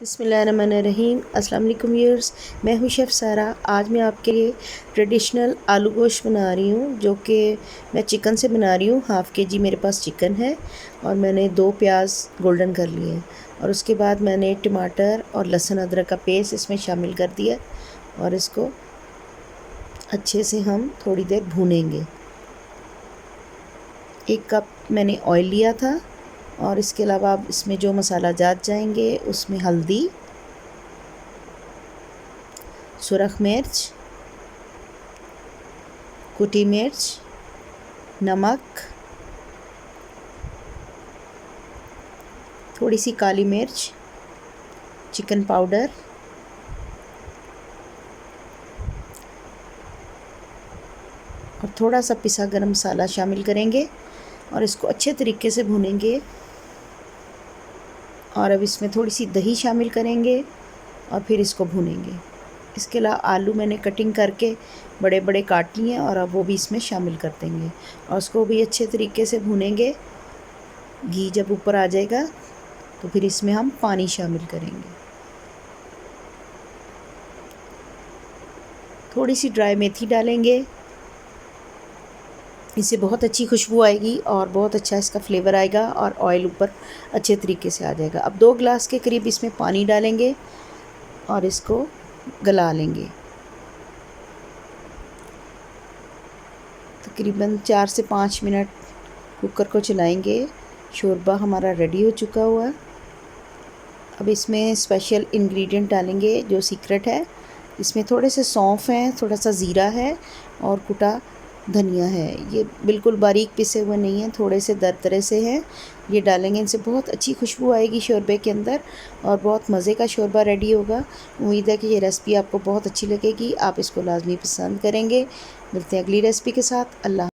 बिस्मिल्लाहिर्रहमानिर्रहीम। अस्सलाम वालेकुम व्यूअर्स, मैं हूँ शेफ़ सारा। आज मैं आपके लिए ट्रेडिशनल आलू गोश्त बना रही हूँ, जो कि मैं चिकन से बना रही हूँ। हाफ़ के जी मेरे पास चिकन है और मैंने 2 प्याज गोल्डन कर लिए हैं और उसके बाद मैंने टमाटर और लहसुन अदरक का पेस्ट इसमें शामिल कर दिया और इसको अच्छे से हम थोड़ी देर भूनेंगे। 1 कप मैंने ऑयल लिया था और इसके अलावा अब इसमें जो मसाला जात जाएंगे उसमें हल्दी, सुरख मिर्च, कुटी मिर्च, नमक, थोड़ी सी काली मिर्च, चिकन पाउडर और थोड़ा सा पिसा गरम मसाला शामिल करेंगे और इसको अच्छे तरीके से भूनेंगे। और अब इसमें थोड़ी सी दही शामिल करेंगे और फिर इसको भूनेंगे। इसके अलावा आलू मैंने कटिंग करके बड़े बड़े काट लिए और अब वो भी इसमें शामिल कर देंगे और उसको भी अच्छे तरीके से भूनेंगे। घी जब ऊपर आ जाएगा तो फिर इसमें हम पानी शामिल करेंगे। थोड़ी सी ड्राई मेथी डालेंगे, इससे बहुत अच्छी खुशबू आएगी और बहुत अच्छा इसका फ्लेवर आएगा और ऑयल ऊपर अच्छे तरीके से आ जाएगा। अब 2 गिलास के करीब इसमें पानी डालेंगे और इसको गला लेंगे। तकरीबन 4 से 5 मिनट कुकर को चलाएंगे। शोरबा हमारा रेडी हो चुका हुआ है। अब इसमें स्पेशल इंग्रेडिएंट डालेंगे जो सीक्रेट है। इसमें थोड़े से सौंफ हैं, थोड़ा सा ज़ीरा है और कुटा धनिया है। ये बिल्कुल बारीक पिसे हुए नहीं हैं, थोड़े से दरदरे से हैं। ये डालेंगे, इनसे बहुत अच्छी खुशबू आएगी शोरबे के अंदर और बहुत मज़े का शोरबा रेडी होगा। उम्मीद है कि ये रेसिपी आपको बहुत अच्छी लगेगी, आप इसको लाजमी पसंद करेंगे। मिलते हैं अगली रेसिपी के साथ। अल्लाह।